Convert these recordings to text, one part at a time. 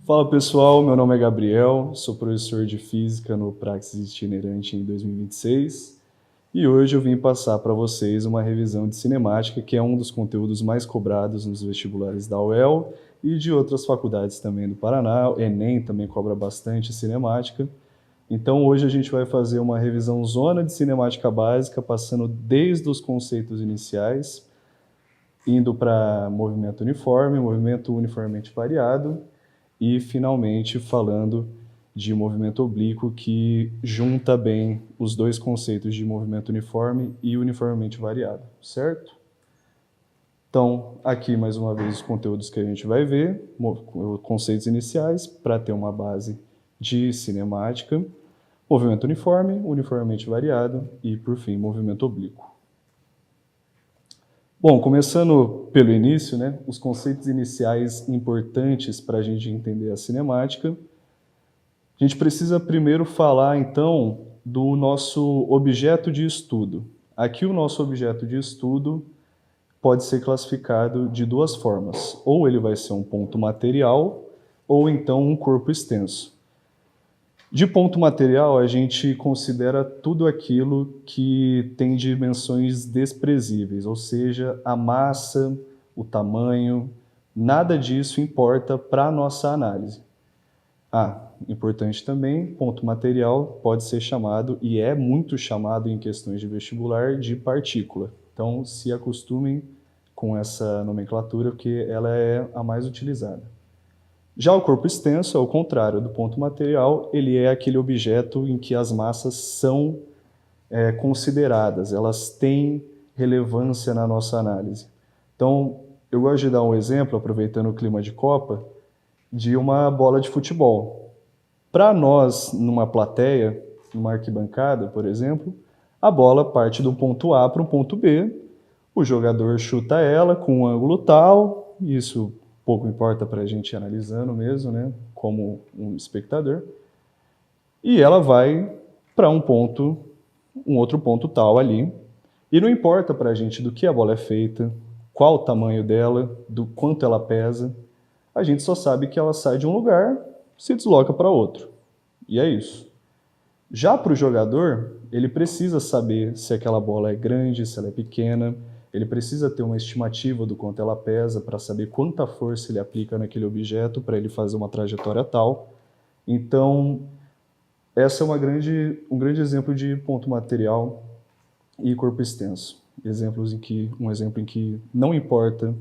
Fala pessoal, meu nome é Gabriel, sou professor de Física no Praxis Itinerante em 2026 e hoje eu vim passar para vocês uma revisão de cinemática, que é um dos conteúdos mais cobrados nos vestibulares da UEL e de outras faculdades também do Paraná. O Enem também cobra bastante cinemática. Então hoje a gente vai fazer uma revisão zona de cinemática básica, passando desde os conceitos iniciais, indo para movimento uniforme, movimento uniformemente variado, e finalmente falando de movimento oblíquo, que junta bem os dois conceitos de movimento uniforme e uniformemente variado, certo? Então, aqui mais uma vez os conteúdos que a gente vai ver, conceitos iniciais, para ter uma base de cinemática, movimento uniforme, uniformemente variado e, por fim, movimento oblíquo. Bom, começando pelo início, né, os conceitos iniciais importantes para a gente entender a cinemática. A gente precisa primeiro falar, então, do nosso objeto de estudo. Aqui o nosso objeto de estudo pode ser classificado de duas formas. Ou ele vai ser um ponto material, ou então um corpo extenso. De ponto material, a gente considera tudo aquilo que tem dimensões desprezíveis, ou seja, a massa, o tamanho, nada disso importa para a nossa análise. Importante também, ponto material pode ser chamado, e é muito chamado em questões de vestibular, de partícula. Então, se acostumem com essa nomenclatura, porque ela é a mais utilizada. Já o corpo extenso, ao contrário do ponto material, ele é aquele objeto em que as massas são consideradas, elas têm relevância na nossa análise. Então, eu gosto de dar um exemplo, aproveitando o clima de Copa, de uma bola de futebol. Para nós, numa plateia, numa arquibancada, por exemplo, a bola parte do ponto A para o ponto B, o jogador chuta ela com um ângulo tal, isso pouco importa para a gente analisando mesmo, né, como um espectador, e ela vai para um outro ponto tal ali, e não importa para a gente do que a bola é feita, qual o tamanho dela, do quanto ela pesa, a gente só sabe que ela sai de um lugar, se desloca para outro, e é isso. Já para o jogador, ele precisa saber se aquela bola é grande, se ela é pequena, ele precisa ter uma estimativa do quanto ela pesa para saber quanta força ele aplica naquele objeto para ele fazer uma trajetória tal. Então, essa é um grande exemplo de ponto material e corpo extenso. Um exemplo em que não importa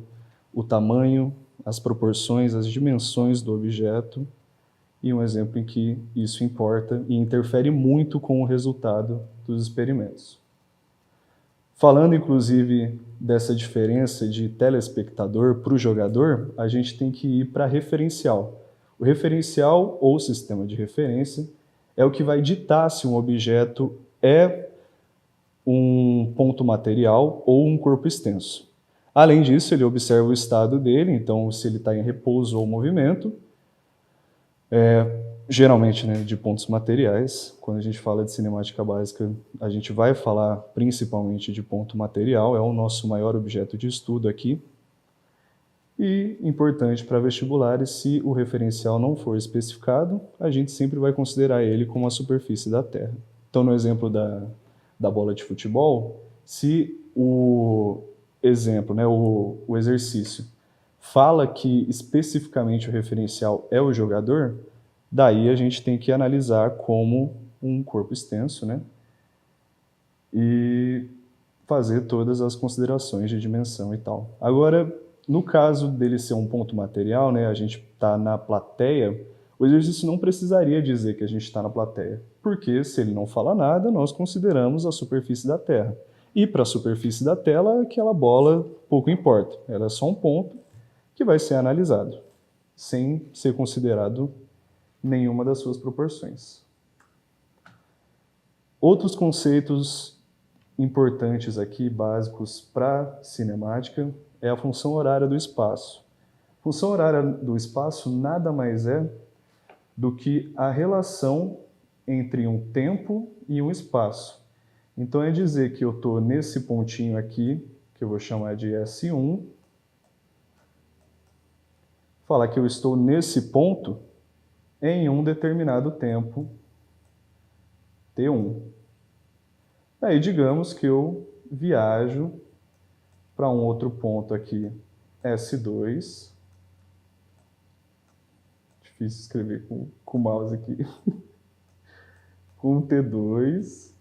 o tamanho, as proporções, as dimensões do objeto, e um exemplo em que isso importa e interfere muito com o resultado dos experimentos. Falando, inclusive, dessa diferença de telespectador para o jogador, a gente tem que ir para referencial. O referencial, ou sistema de referência, é o que vai ditar se um objeto é um ponto material ou um corpo extenso. Além disso, ele observa o estado dele, então se ele está em repouso ou movimento, geralmente, né, de pontos materiais. Quando a gente fala de cinemática básica, a gente vai falar principalmente de ponto material, é o nosso maior objeto de estudo aqui. E, importante para vestibulares, se o referencial não for especificado, a gente sempre vai considerar ele como a superfície da Terra. Então, no exemplo da bola de futebol, se o exemplo, né, o exercício, fala que especificamente o referencial é o jogador, daí a gente tem que analisar como um corpo extenso, né? E fazer todas as considerações de dimensão e tal. Agora, no caso dele ser um ponto material, né, a gente está na plateia, o exercício não precisaria dizer que a gente está na plateia, porque se ele não fala nada, nós consideramos a superfície da Terra. E para a superfície da tela, aquela bola pouco importa, ela é só um ponto que vai ser analisado, sem ser considerado nenhuma das suas proporções. Outros conceitos importantes aqui, básicos para cinemática, é a função horária do espaço. A função horária do espaço nada mais é do que a relação entre um tempo e um espaço. Então é dizer que eu estou nesse pontinho aqui, que eu vou chamar de S1, falar que eu estou nesse ponto, em um determinado tempo t1. Aí, digamos que eu viajo para um outro ponto aqui, S2. Difícil escrever com o mouse aqui. Com T2.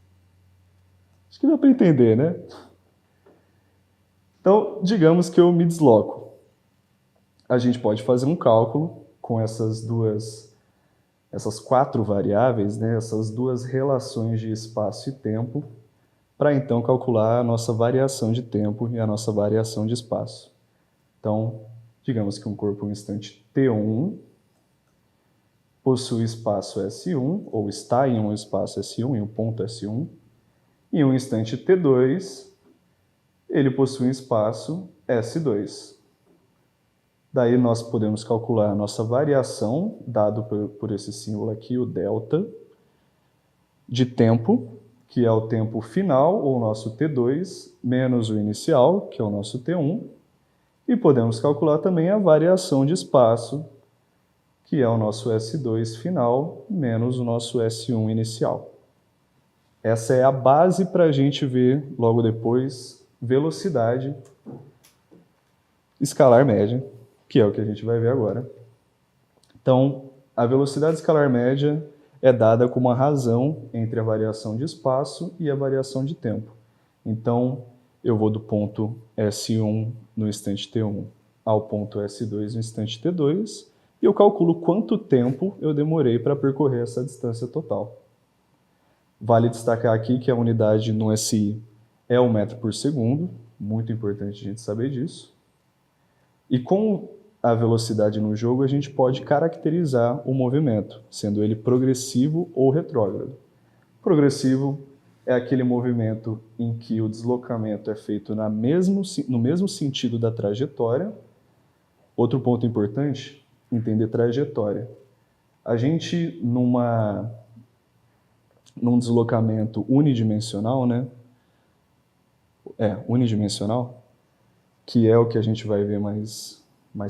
Acho que dá para entender, né? Então, digamos que eu me desloco. A gente pode fazer um cálculo com essas 4 variáveis, né? Essas 2 relações de espaço e tempo, para então calcular a nossa variação de tempo e a nossa variação de espaço. Então, digamos que um corpo em um instante T1 possui espaço S1, ou está em um espaço S1, em um ponto S1, e em um instante T2, ele possui um espaço S2. Daí nós podemos calcular a nossa variação, dado por esse símbolo aqui, o delta, de tempo, que é o tempo final, ou nosso T2, menos o inicial, que é o nosso T1, e podemos calcular também a variação de espaço, que é o nosso S2 final, menos o nosso S1 inicial. Essa é a base para a gente ver, logo depois, velocidade escalar média, que é o que a gente vai ver agora. Então, a velocidade escalar média é dada como a razão entre a variação de espaço e a variação de tempo. Então, eu vou do ponto S1 no instante T1 ao ponto S2 no instante T2, e eu calculo quanto tempo eu demorei para percorrer essa distância total. Vale destacar aqui que a unidade no SI é o metro por segundo, muito importante a gente saber disso. E com a velocidade no jogo, a gente pode caracterizar o movimento, sendo ele progressivo ou retrógrado. Progressivo é aquele movimento em que o deslocamento é feito no mesmo sentido da trajetória. Outro ponto importante, entender trajetória. A gente, num deslocamento unidimensional, né? Unidimensional, que é o que a gente vai ver mais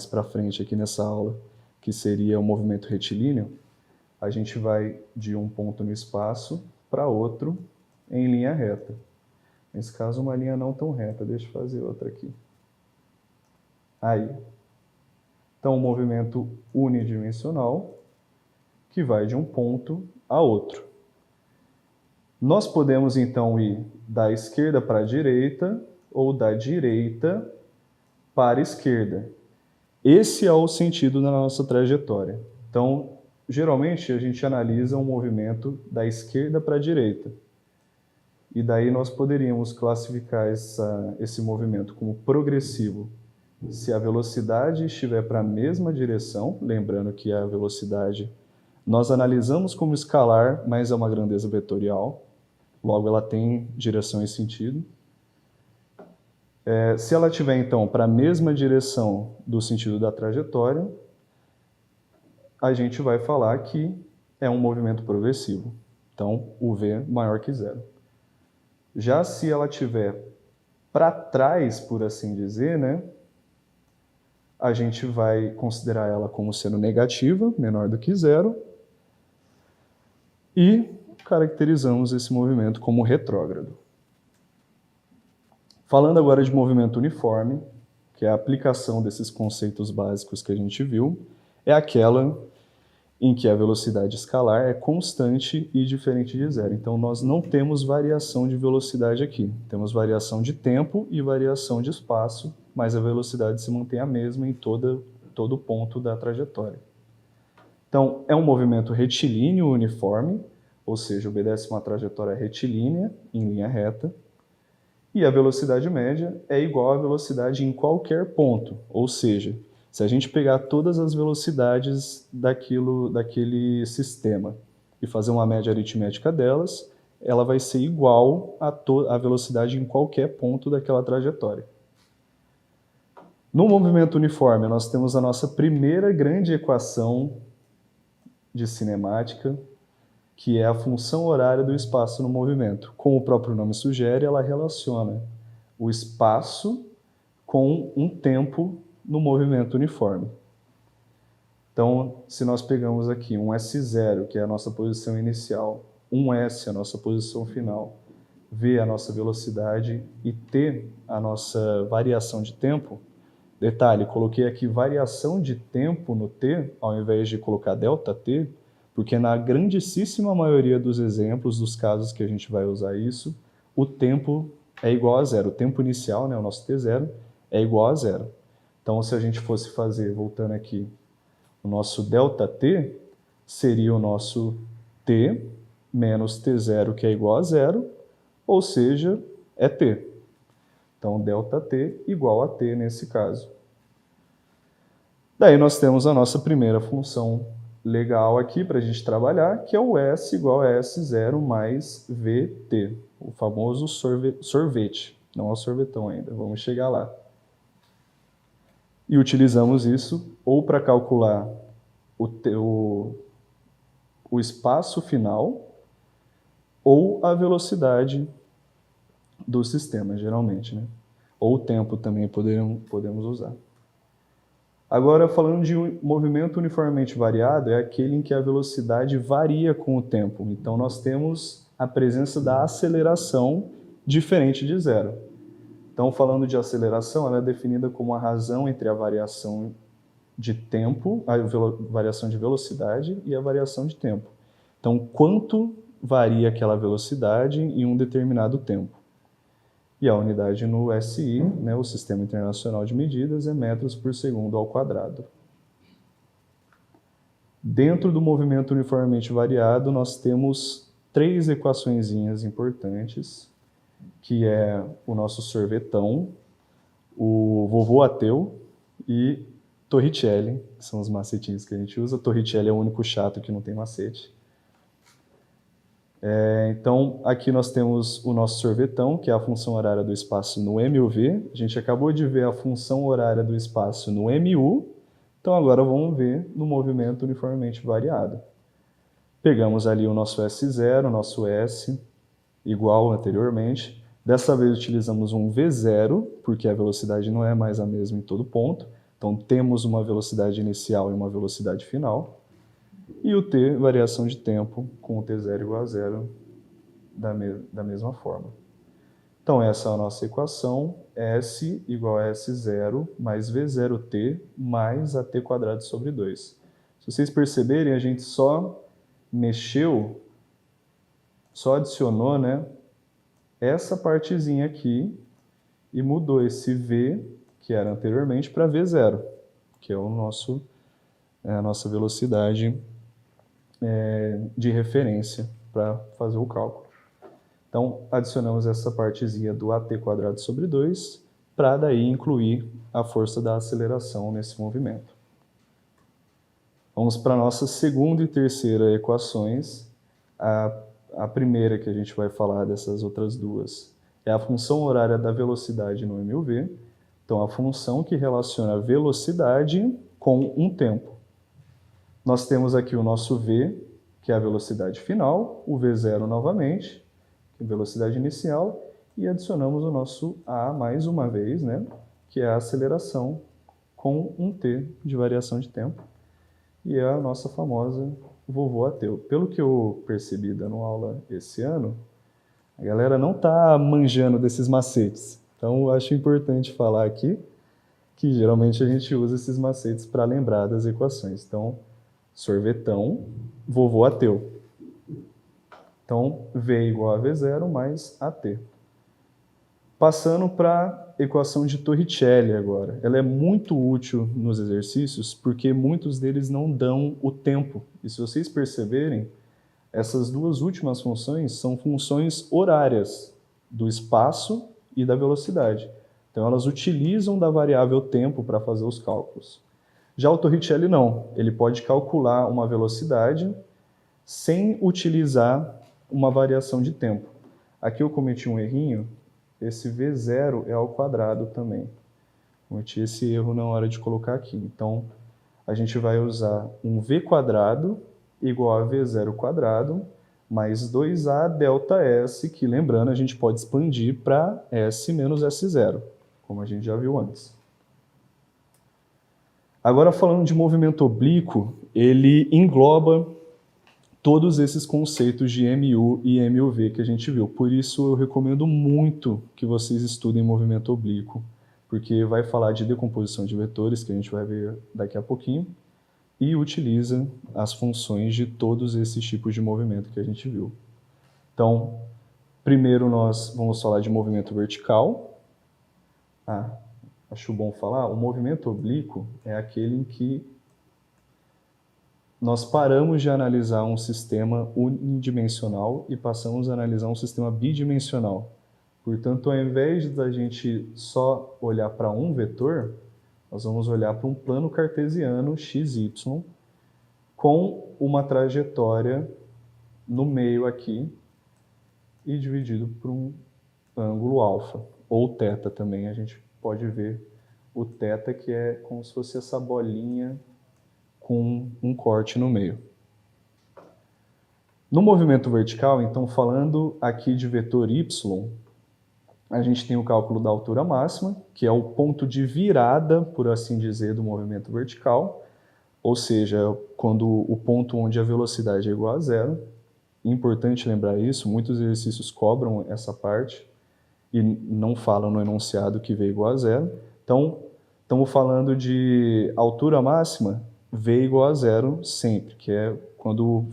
para frente aqui nessa aula, que seria o movimento retilíneo, a gente vai de um ponto no espaço para outro em linha reta. Nesse caso, uma linha não tão reta. Deixa eu fazer outra aqui. Aí. Então, um movimento unidimensional que vai de um ponto a outro. Nós podemos, então, ir da esquerda para a direita ou da direita para a esquerda. Esse é o sentido da nossa trajetória. Então, geralmente, a gente analisa um movimento da esquerda para a direita. E daí nós poderíamos classificar esse movimento como progressivo se a velocidade estiver para a mesma direção, lembrando que a velocidade nós analisamos como escalar, mas é uma grandeza vetorial, logo ela tem direção e sentido. Se ela estiver, então, para a mesma direção do sentido da trajetória, a gente vai falar que é um movimento progressivo. Então, o V maior que zero. Já se ela estiver para trás, por assim dizer, né, a gente vai considerar ela como sendo negativa, menor do que zero, e caracterizamos esse movimento como retrógrado. Falando agora de movimento uniforme, que é a aplicação desses conceitos básicos que a gente viu, é aquela em que a velocidade escalar é constante e diferente de zero. Então, nós não temos variação de velocidade aqui. Temos variação de tempo e variação de espaço, mas a velocidade se mantém a mesma em todo ponto da trajetória. Então, é um movimento retilíneo uniforme, ou seja, obedece uma trajetória retilínea, em linha reta, e a velocidade média é igual à velocidade em qualquer ponto, ou seja, se a gente pegar todas as velocidades daquele sistema e fazer uma média aritmética delas, ela vai ser igual à velocidade em qualquer ponto daquela trajetória. No movimento uniforme, nós temos a nossa primeira grande equação de cinemática, que é a função horária do espaço no movimento. Como o próprio nome sugere, ela relaciona o espaço com um tempo no movimento uniforme. Então, se nós pegamos aqui um S0, que é a nossa posição inicial, um S, a nossa posição final, V, a nossa velocidade, e T, a nossa variação de tempo, detalhe, coloquei aqui variação de tempo no T, ao invés de colocar ΔT, porque na grandíssima maioria dos exemplos, dos casos que a gente vai usar isso, o tempo é igual a zero. O tempo inicial, né, o nosso T0, é igual a zero. Então, se a gente fosse fazer, voltando aqui, o nosso ΔT seria o nosso T menos T0, que é igual a zero, ou seja, é T. Então, ΔT igual a T nesse caso. Daí nós temos a nossa primeira função legal aqui para a gente trabalhar, que é o S igual a S0 mais VT, o famoso sorvete. Não é o sorvetão ainda, vamos chegar lá. E utilizamos isso ou para calcular o espaço final ou a velocidade do sistema, geralmente, né? Ou o tempo também podemos usar. Agora, falando de um movimento uniformemente variado, é aquele em que a velocidade varia com o tempo. Então, nós temos a presença da aceleração diferente de zero. Então, falando de aceleração, ela é definida como a razão entre a variação de tempo, a variação de velocidade e a variação de tempo. Então, quanto varia aquela velocidade em um determinado tempo. E a unidade no SI, né, o Sistema Internacional de Medidas, é metros por segundo ao quadrado. Dentro do movimento uniformemente variado, nós temos três equaçõezinhas importantes, que é o nosso sorvetão, o vovô ateu e Torricelli, que são os macetinhos que a gente usa. Torricelli é o único chato que não tem macete. Então, aqui nós temos o nosso sorvetão, que é a função horária do espaço no MUV. A gente acabou de ver a função horária do espaço no MU, então agora vamos ver no movimento uniformemente variado. Pegamos ali o nosso S0, o nosso S, igual anteriormente. Dessa vez utilizamos um V0, porque a velocidade não é mais a mesma em todo ponto. Então temos uma velocidade inicial e uma velocidade final. E o T, variação de tempo, com o T0 igual a zero, da mesma forma. Então essa é a nossa equação, S igual a S0 mais V0T mais AT quadrado sobre 2. Se vocês perceberem, a gente só mexeu, só adicionou, né, essa partezinha aqui e mudou esse V, que era anteriormente, para V0, que é a nossa velocidade de referência para fazer o cálculo. Então, adicionamos essa partezinha do AT quadrado sobre 2 para daí incluir a força da aceleração nesse movimento. Vamos para a nossa segunda e terceira equações. A primeira que a gente vai falar dessas outras duas é a função horária da velocidade no MUV. Então, a função que relaciona a velocidade com um tempo. Nós temos aqui o nosso V, que é a velocidade final, o V0 novamente, que é a velocidade inicial, e adicionamos o nosso A mais uma vez, né, que é a aceleração com um T de variação de tempo, e é a nossa famosa vovô ateu. Pelo que eu percebi dando aula esse ano, a galera não está manjando desses macetes. Então, eu acho importante falar aqui que geralmente a gente usa esses macetes para lembrar das equações. Então, sorvetão, vovô ateu. Então, V igual a V0 mais AT. Passando para a equação de Torricelli agora. Ela é muito útil nos exercícios porque muitos deles não dão o tempo. E se vocês perceberem, essas duas últimas funções são funções horárias do espaço e da velocidade. Então, elas utilizam da variável tempo para fazer os cálculos. Já o Torricelli não, ele pode calcular uma velocidade sem utilizar uma variação de tempo. Aqui eu cometi um errinho, esse V0 é ao quadrado também. Cometi esse erro na hora de colocar aqui. Então, a gente vai usar um V quadrado igual a V0 quadrado mais 2A delta S, que lembrando a gente pode expandir para S menos S0, como a gente já viu antes. Agora, falando de movimento oblíquo, ele engloba todos esses conceitos de MU e MUV que a gente viu. Por isso, eu recomendo muito que vocês estudem movimento oblíquo, porque vai falar de decomposição de vetores, que a gente vai ver daqui a pouquinho, e utiliza as funções de todos esses tipos de movimento que a gente viu. Então, primeiro nós vamos falar de movimento vertical. Acho bom falar, o movimento oblíquo é aquele em que nós paramos de analisar um sistema unidimensional e passamos a analisar um sistema bidimensional. Portanto, ao invés da gente só olhar para um vetor, nós vamos olhar para um plano cartesiano XY com uma trajetória no meio aqui e dividido por um ângulo alfa, ou θ também. A gente pode ver o θ, que é como se fosse essa bolinha com um corte no meio. No movimento vertical, então, falando aqui de vetor y, a gente tem o cálculo da altura máxima, que é o ponto de virada, por assim dizer, do movimento vertical, ou seja, quando o ponto onde a velocidade é igual a zero. Importante lembrar isso, muitos exercícios cobram essa parte e não falam no enunciado que V igual a zero. Então, estamos falando de altura máxima, V igual a zero sempre, que é quando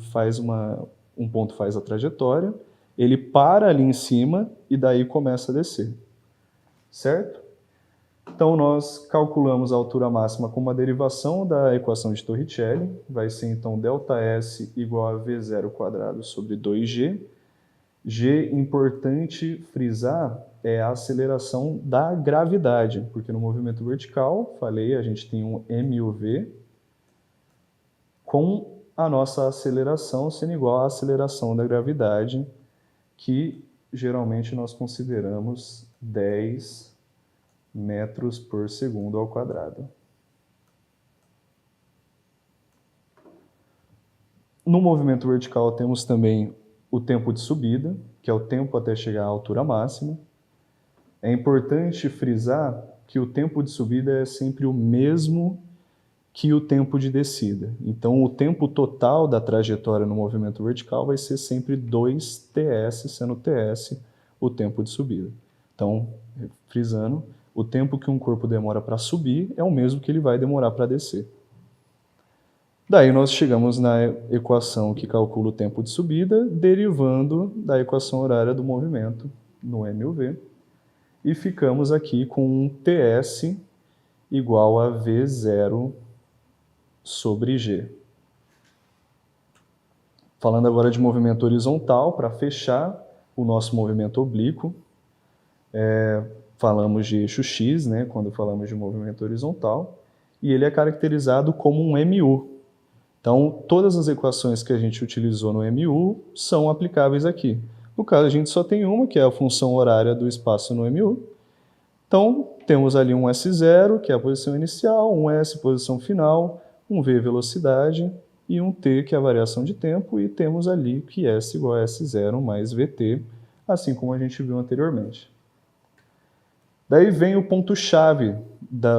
um ponto faz a trajetória, ele para ali em cima e daí começa a descer, certo? Então, nós calculamos a altura máxima com uma derivação da equação de Torricelli, vai ser então ΔS igual a V0² sobre 2G. G, importante frisar, é a aceleração da gravidade, porque no movimento vertical, falei, a gente tem um MUV com a nossa aceleração sendo igual à aceleração da gravidade, que geralmente nós consideramos 10 metros por segundo ao quadrado. No movimento vertical temos também o tempo de subida, que é o tempo até chegar à altura máxima. É importante frisar que o tempo de subida é sempre o mesmo que o tempo de descida. Então, o tempo total da trajetória no movimento vertical vai ser sempre 2TS, sendo TS o tempo de subida. Então, frisando, o tempo que um corpo demora para subir é o mesmo que ele vai demorar para descer. Daí nós chegamos na equação que calcula o tempo de subida, derivando da equação horária do movimento no MUV, e ficamos aqui com um TS igual a V0 sobre G. Falando agora de movimento horizontal, para fechar o nosso movimento oblíquo, falamos de eixo X, né, quando falamos de movimento horizontal, e ele é caracterizado como um MU. Então, todas as equações que a gente utilizou no MU são aplicáveis aqui. No caso, a gente só tem uma, que é a função horária do espaço no MU. Então, temos ali um S0, que é a posição inicial, um S, posição final, um V, velocidade, e um T, que é a variação de tempo, e temos ali que S igual a S0 mais VT, assim como a gente viu anteriormente. Daí vem o ponto-chave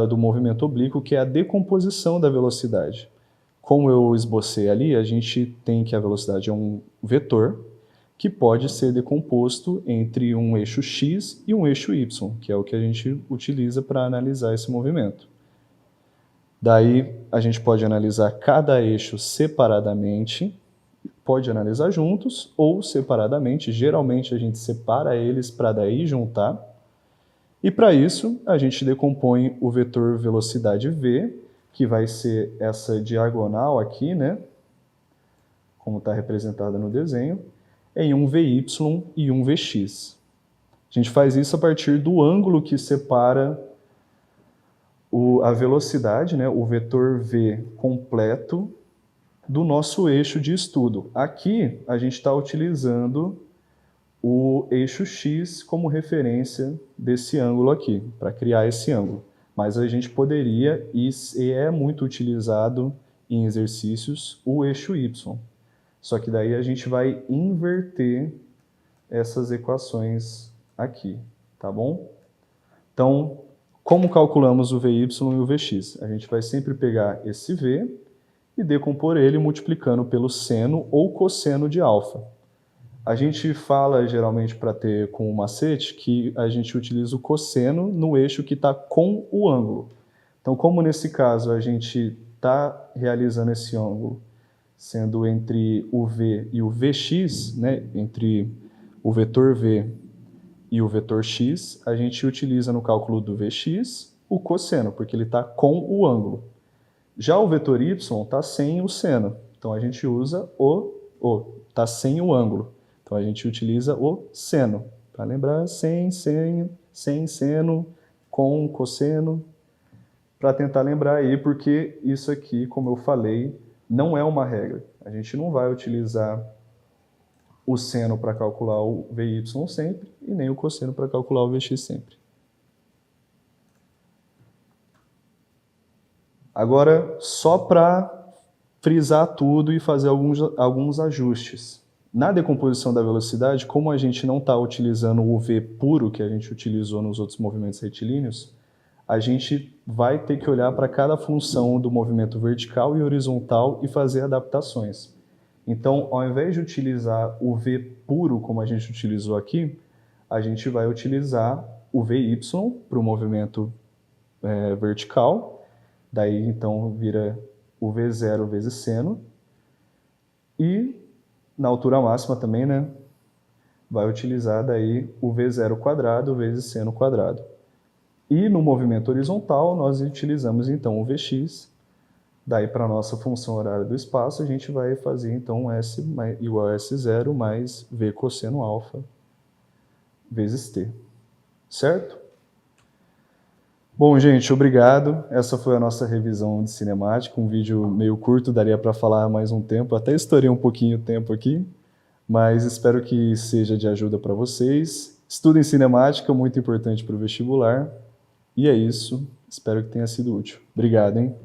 do movimento oblíquo, que é a decomposição da velocidade. Como eu esbocei ali, a gente tem que a velocidade é um vetor que pode ser decomposto entre um eixo X e um eixo Y, que é o que a gente utiliza para analisar esse movimento. Daí a gente pode analisar cada eixo separadamente, pode analisar juntos ou separadamente. Geralmente a gente separa eles para daí juntar. E para isso a gente decompõe o vetor velocidade V, que vai ser essa diagonal aqui, né, como está representada no desenho, em um VY e um VX. A gente faz isso a partir do ângulo que separa a velocidade, né, o vetor V completo, do nosso eixo de estudo. Aqui a gente está utilizando o eixo X como referência desse ângulo aqui, para criar esse ângulo. Mas a gente poderia, e é muito utilizado em exercícios, o eixo Y. Só que daí a gente vai inverter essas equações aqui, tá bom? Então, Como calculamos o Vy e o Vx? A gente vai sempre pegar esse V e decompor ele multiplicando pelo seno ou cosseno de alfa. A gente fala geralmente para ter com o macete que a gente utiliza o cosseno no eixo que está com o ângulo. Então, como nesse caso a gente está realizando esse ângulo sendo entre o V e o Vx, né, entre o vetor V e o vetor x, a gente utiliza no cálculo do Vx o cosseno, porque ele está com o ângulo. Já o vetor y está sem o seno, então a gente usa está sem o ângulo. Então a gente utiliza o seno. Para lembrar, sem seno, com cosseno, para tentar lembrar aí, porque isso aqui, como eu falei, não é uma regra. A gente não vai utilizar o seno para calcular o Vy sempre e nem o cosseno para calcular o Vx sempre. Agora, só para frisar tudo e fazer alguns ajustes. Na decomposição da velocidade, como a gente não está utilizando o V puro que a gente utilizou nos outros movimentos retilíneos, a gente vai ter que olhar para cada função do movimento vertical e horizontal e fazer adaptações. Então, ao invés de utilizar o V puro, como a gente utilizou aqui, a gente vai utilizar o Vy para o movimento vertical, daí então vira o V0 vezes seno, e na altura máxima também, né, vai utilizar daí o V0 quadrado vezes seno quadrado. E no movimento horizontal, nós utilizamos então o Vx, daí para a nossa função horária do espaço, a gente vai fazer então S igual a S0 mais V cosseno alfa vezes T, certo? Bom, gente, obrigado. Essa foi a nossa revisão de cinemática, um vídeo meio curto, daria para falar mais um tempo, até estourei um pouquinho o tempo aqui, mas espero que seja de ajuda para vocês. Estudem cinemática, muito importante para o vestibular. E é isso, espero que tenha sido útil. Obrigado, hein?